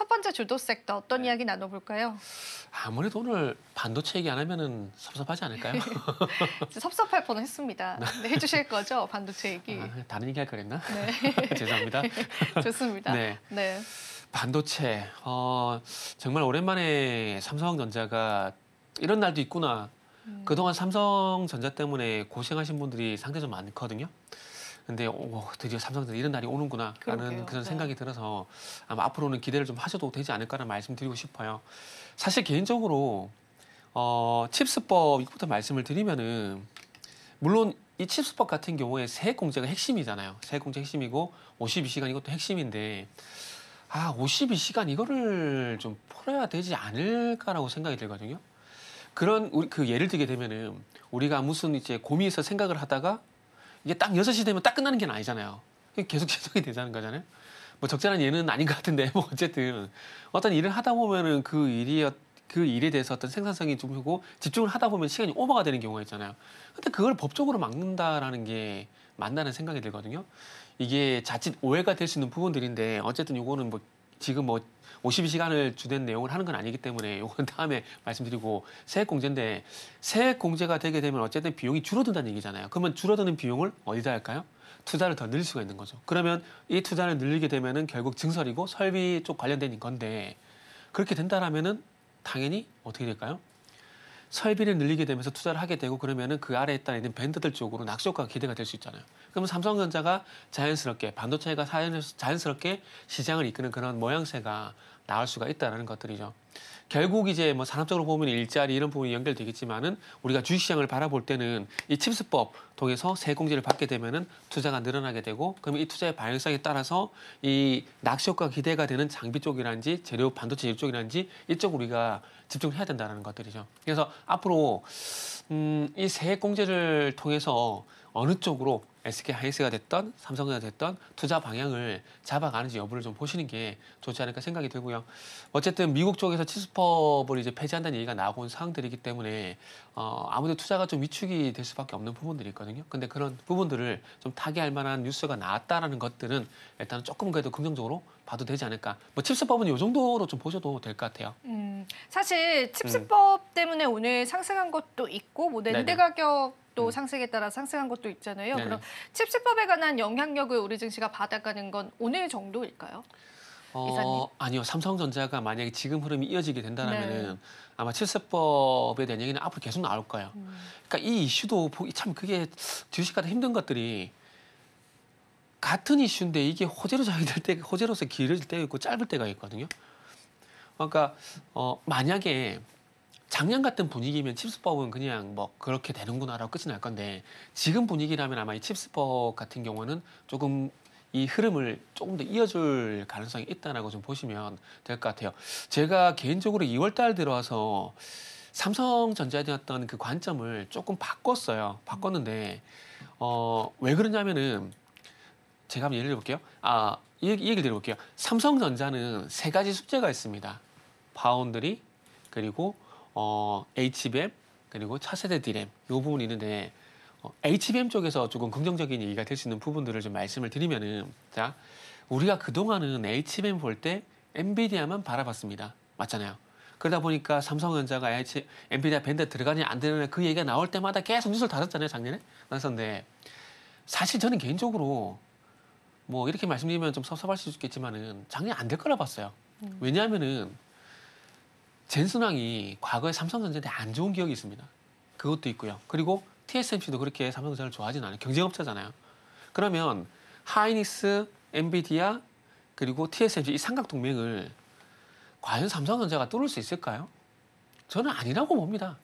첫 번째 주도 섹터 어떤 이야기 나눠볼까요? 아무래도 오늘 반도체 얘기 안 하면은 섭섭하지 않을까요? 섭섭할 뻔했습니다. 네, 해주실 거죠? 반도체 얘기. 다른 얘기 할 거랬나? 네. 죄송합니다. 좋습니다. 네. 네. 반도체, 정말 오랜만에 삼성전자가 이런 날도 있구나. 그동안 삼성전자 때문에 고생하신 분들이 상대적으로 많거든요. 근데 드디어 삼성전자 이런 날이 오는구나 라는 그러게요. 그런 네. 생각이 들어서 아마 앞으로는 기대를 좀 하셔도 되지 않을까라는 말씀 드리고 싶어요. 사실 개인적으로 칩스법 이것부터 말씀을 드리면은 물론 이 칩스법 같은 경우에 세액 공제가 핵심이잖아요. 세액 공제 핵심이고 52시간 이것도 핵심인데 52시간 이거를 좀 풀어야 되지 않을까라고 생각이 들거든요. 우리 그 예를 들게 되면은 우리가 무슨 이제 고민해서 생각을 하다가 이게 딱 6시 되면 딱 끝나는 게 아니잖아요. 계속 지속이 되자는 거잖아요. 뭐 적절한 예는 아닌 것 같은데 뭐 어쨌든 어떤 일을 하다 보면은 그 일에 대해서 어떤 생산성이 좀 크고 집중을 하다 보면 시간이 오버가 되는 경우가 있잖아요. 근데 그걸 법적으로 막는다라는 게 맞다는 생각이 들거든요. 이게 자칫 오해가 될 수 있는 부분들인데 어쨌든 요거는 뭐 지금 뭐 52시간을 주된 내용을 하는 건 아니기 때문에 요건 다음에 말씀드리고 세액 공제인데 세액 공제가 되게 되면 어쨌든 비용이 줄어든다는 얘기잖아요. 그러면 줄어드는 비용을 어디다 할까요? 투자를 더 늘릴 수가 있는 거죠. 그러면 이 투자를 늘리게 되면은 결국 증설이고 설비 쪽 관련된 건데 그렇게 된다라면은 당연히 어떻게 될까요? 설비를 늘리게 되면서 투자를 하게 되고 그러면은 그 아래에 따라 있는 밴드들 쪽으로 낙수효과가 기대가 될 수 있잖아요. 그러면 삼성전자가 자연스럽게 반도체가 자연스럽게 시장을 이끄는 그런 모양새가 나올 수가 있다는 것들이죠. 결국 이제 뭐 산업적으로 보면 일자리 이런 부분이 연결되겠지만은 우리가 주식시장을 바라볼 때는 이 칩스법 통해서 세공제를 받게 되면은 투자가 늘어나게 되고 그러면 이 투자의 방향성에 따라서 이 낙수효과 기대가 되는 장비 쪽이라든지 재료 반도체 재료 쪽이라든지 이쪽 우리가 집중을 해야 된다는 것들이죠. 그래서 앞으로 이 세액공제를 통해서 어느 쪽으로 SK하이닉스가 됐던 삼성전자가 됐던 투자 방향을 잡아가는지 여부를 좀 보시는 게 좋지 않을까 생각이 들고요. 어쨌든 미국 쪽에서 칩스법을 이제 폐지한다는 얘기가 나오고 있는 상황들이기 때문에 아무래도 투자가 좀 위축이 될 수밖에 없는 부분들이 있거든요. 근데 그런 부분들을 좀 타개할 만한 뉴스가 나왔다라는 것들은 일단 조금 그래도 긍정적으로 봐도 되지 않을까. 뭐 칩스법은 이 정도로 좀 보셔도 될 것 같아요. 사실 칩스법 때문에 오늘 상승한 것도 있고 뭐 낸드 네네. 가격도 상승에 따라 상승한 것도 있잖아요. 네네. 그럼 칩스법에 관한 영향력을 우리 증시가 받아가는 건 오늘 정도일까요? 이사님. 아니요. 삼성전자가 만약에 지금 흐름이 이어지게 된다면은 네. 아마 칠세법에 대한 얘기는 앞으로 계속 나올 거예요. 그러니까 이 이슈도 참 그게 주식하다 힘든 것들이 같은 이슈인데 이게 호재로 작용될 때, 호재로서 길어질 때가 있고 짧을 때가 있거든요. 그러니까 만약에 작년 같은 분위기면 칩스법은 그냥 뭐 그렇게 되는구나라고 끝이 날 건데 지금 분위기라면 아마 이 칩스법 같은 경우는 조금 이 흐름을 조금 더 이어줄 가능성이 있다라고 좀 보시면 될 것 같아요. 제가 개인적으로 2월 달 들어와서 삼성전자에 대한 어떤 그 관점을 조금 바꿨어요. 바꿨는데 왜 그러냐면은 제가 한번 예를 들어볼게요. 이 얘기를 드려볼게요. 삼성전자는 세 가지 숙제가 있습니다. 파운드리 그리고 HBM 그리고 차세대 D램 이 부분이 있는데 HBM 쪽에서 조금 긍정적인 얘기가 될 수 있는 부분들을 좀 말씀을 드리면은 자 우리가 그동안은 HBM 볼 때 엔비디아만 바라봤습니다. 맞잖아요. 그러다 보니까 삼성전자가 엔비디아 밴드 들어가냐 안 들어가냐 그 얘기가 나올 때마다 계속 뉴스를 다뤘잖아요. 작년에 나섰는데 사실 저는 개인적으로 뭐 이렇게 말씀드리면 좀 섭섭할 수 있겠지만은 작년에 안 될 거라 봤어요. 왜냐하면은 젠슨왕이 과거에 삼성전자한테 안 좋은 기억이 있습니다. 그것도 있고요. 그리고 TSMC도 그렇게 삼성전자를 좋아하지는 않아요. 경쟁업체잖아요. 그러면 하이닉스, 엔비디아 그리고 TSMC 이 삼각 동맹을 과연 삼성전자가 뚫을 수 있을까요? 저는 아니라고 봅니다.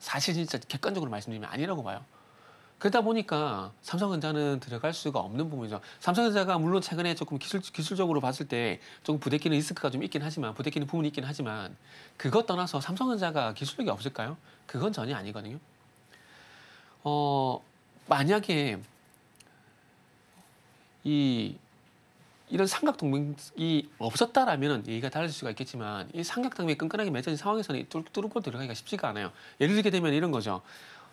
사실 진짜 객관적으로 말씀드리면 아니라고 봐요. 그러다 보니까 삼성전자는 들어갈 수가 없는 부분이죠. 삼성전자가 물론 최근에 조금 기술적으로 봤을 때 조금 부대끼는 리스크가 좀 있긴 하지만 부대끼는 부분이 있긴 하지만 그것 떠나서 삼성전자가 기술력이 없을까요? 그건 전혀 아니거든요. 만약에 이런 삼각 동맹이 없었다라면 얘기가 달라질 수가 있겠지만 이 삼각 동맹이 끈끈하게 맺어진 상황에서는 뚫고 들어가기가 쉽지가 않아요. 예를 들게 되면 이런 거죠.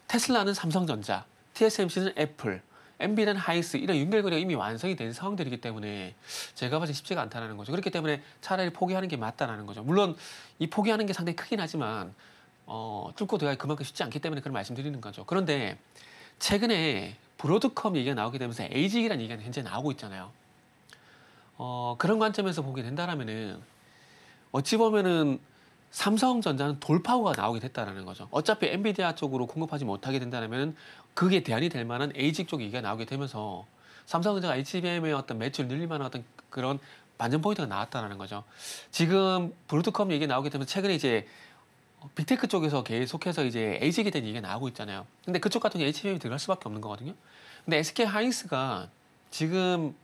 테슬라는 삼성전자, TSMC는 애플, 엔비디아는 하이닉스 이런 연결고리가 이미 완성이 된 상황들이기 때문에 제가 봐서 쉽지가 않다는 거죠. 그렇기 때문에 차라리 포기하는 게 맞다라는 거죠. 물론 이 포기하는 게 상당히 크긴 하지만 뚫고 들어가기 그만큼 쉽지 않기 때문에 그런 말씀드리는 거죠. 그런데 최근에 브로드컴 얘기가 나오게 되면서 에이직이라는 얘기가 현재 나오고 있잖아요. 그런 관점에서 보게 된다라면은 어찌 보면은 삼성전자는 돌파구가 나오게 됐다라는 거죠. 어차피 엔비디아 쪽으로 공급하지 못하게 된다면 그게 대안이 될 만한 에이직 쪽 얘기가 나오게 되면서 삼성전자가 HBM의 어떤 매출 늘릴 만한 어떤 그런 반전 포인트가 나왔다라는 거죠. 지금 브로드컴 얘기 나오게 되면 최근에 이제 빅테크 쪽에서 계속해서 이제 에이직에 대한 얘기가 나오고 있잖아요. 근데 그쪽 같은 경우 HBM이 들어갈 수밖에 없는 거거든요. 근데 SK 하이닉스가 지금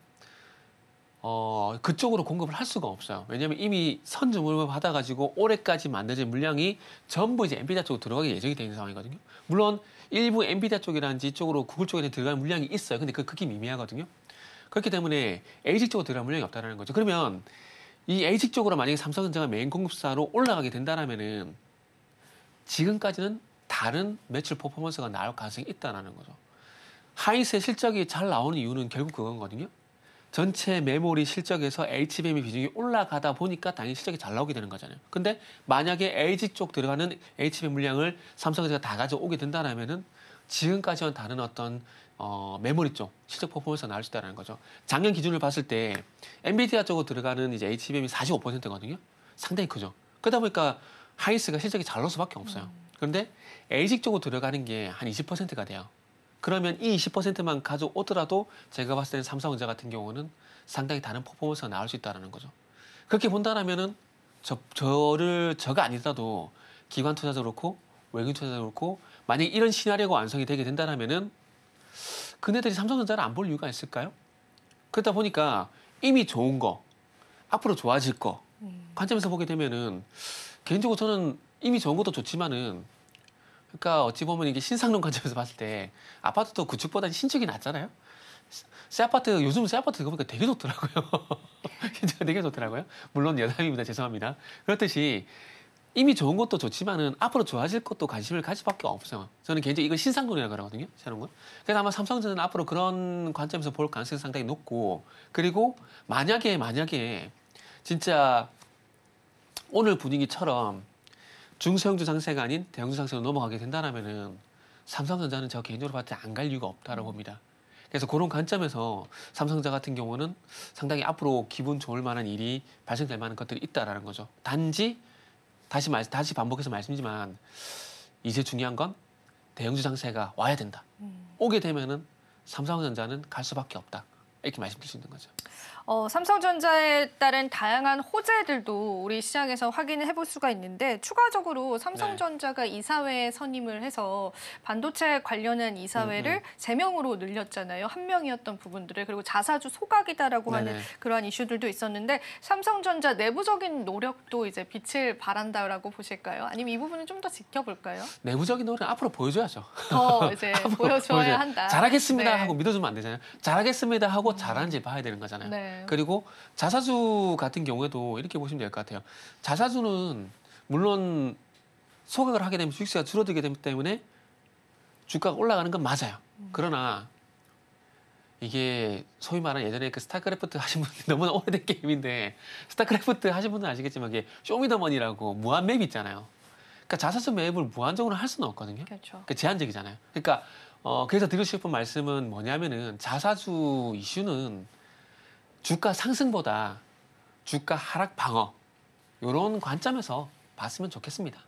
그쪽으로 공급을 할 수가 없어요. 왜냐하면 이미 선주문을 받아가지고 올해까지 만들어진 물량이 전부 이제 엔비디아 쪽으로 들어가게 예정이 되어 있는 상황이거든요. 물론 일부 엔비디아 쪽이라든지 이쪽으로 구글 쪽에 들어가는 물량이 있어요. 근데 그 극히 미미하거든요. 그렇기 때문에 에이직 쪽으로 들어갈 물량이 없다는 거죠. 그러면 이 에이직 쪽으로 만약에 삼성전자가 메인 공급사로 올라가게 된다면은 지금까지는 다른 매출 퍼포먼스가 나올 가능성이 있다는 거죠. 하이닉스의 실적이 잘 나오는 이유는 결국 그거거든요. 전체 메모리 실적에서 HBM의 비중이 올라가다 보니까 당연히 실적이 잘 나오게 되는 거잖아요. 근데 만약에 LG 쪽 들어가는 HBM 물량을 삼성전자가 다 가져오게 된다면은 지금까지와는 다른 어떤 메모리 쪽 실적 퍼포먼스가 나올 수 있다는 거죠. 작년 기준을 봤을 때 엔비디아 쪽으로 들어가는 이제 HBM이 45%거든요. 상당히 크죠. 그러다 보니까 하이닉스가 실적이 잘 나올 수밖에 없어요. 그런데 LG 쪽으로 들어가는 게 한 20%가 돼요. 그러면 이 20%만 가져오더라도 제가 봤을 때는 삼성전자 같은 경우는 상당히 다른 퍼포먼스가 나올 수 있다는 거죠. 그렇게 본다면은 저가 아니더라도 기관 투자도 그렇고 외국인 투자도 그렇고 만약에 이런 시나리오가 완성이 되게 된다면은 그네들이 삼성전자를 안 볼 이유가 있을까요? 그러다 보니까 이미 좋은 거, 앞으로 좋아질 거 관점에서 보게 되면은 개인적으로 저는 이미 좋은 것도 좋지만은 그러니까 어찌 보면 이게 신상론 관점에서 봤을 때 아파트도 구축보다 신축이 낫잖아요. 요즘 새 아파트 보니까 되게 좋더라고요. 진짜 되게 좋더라고요. 물론 여담입니다. 죄송합니다. 그렇듯이 이미 좋은 것도 좋지만은 앞으로 좋아질 것도 관심을 가질 수밖에 없어요. 저는 개인적으로 이걸 신상론이라고 그러거든요. 저는 건. 그래서 아마 삼성전자는 앞으로 그런 관점에서 볼 가능성이 상당히 높고 그리고 만약에 진짜 오늘 분위기처럼 중소형주 상세가 아닌 대형주 상세로 넘어가게 된다면은 삼성전자는 저 개인적으로 봤을 때 안 갈 이유가 없다고 봅니다. 그래서 그런 관점에서 삼성전자 같은 경우는 상당히 앞으로 기분 좋을 만한 일이 발생될 만한 것들이 있다라는 거죠. 단지 다시 반복해서 말씀이지만 이제 중요한 건 대형주 상세가 와야 된다. 오게 되면은 삼성전자는 갈 수밖에 없다. 이렇게 말씀드릴 수 있는 거죠. 삼성전자에 따른 다양한 호재들도 우리 시장에서 확인을 해볼 수가 있는데 추가적으로 삼성전자가 이사회에 선임을 해서 반도체 관련한 이사회를 3명으로 늘렸잖아요. 1명이었던 부분들을. 그리고 자사주 소각이다라고 하는 그러한 이슈들도 있었는데 삼성전자 내부적인 노력도 이제 빛을 발한다라고 보실까요? 아니면 이 부분은 좀 더 지켜볼까요? 내부적인 노력은 앞으로 보여줘야죠. 더 이제 보여줘야 한다. 잘하겠습니다 네. 하고 믿어주면 안 되잖아요. 잘하겠습니다 하고 잘하는지 봐야 되는 거잖아요. 네. 그리고 자사주 같은 경우에도 이렇게 보시면 될 것 같아요. 자사주는 물론 소각을 하게 되면 수익세가 줄어들게 되기 때문에 주가가 올라가는 건 맞아요. 그러나 이게 소위 말하는 예전에 그 스타크래프트 하신 분들 너무나 오래된 게임인데 스타크래프트 하신 분들은 아시겠지만 이게 쇼미더머니라고 무한 맵 있잖아요. 그러니까 자사주 맵을 무한적으로 할 수는 없거든요. 그렇죠. 그러니까 제한적이잖아요. 그러니까 그래서 드리고 싶은 말씀은 뭐냐면은 자사주 이슈는 주가 상승보다 주가 하락 방어 이런 관점에서 봤으면 좋겠습니다.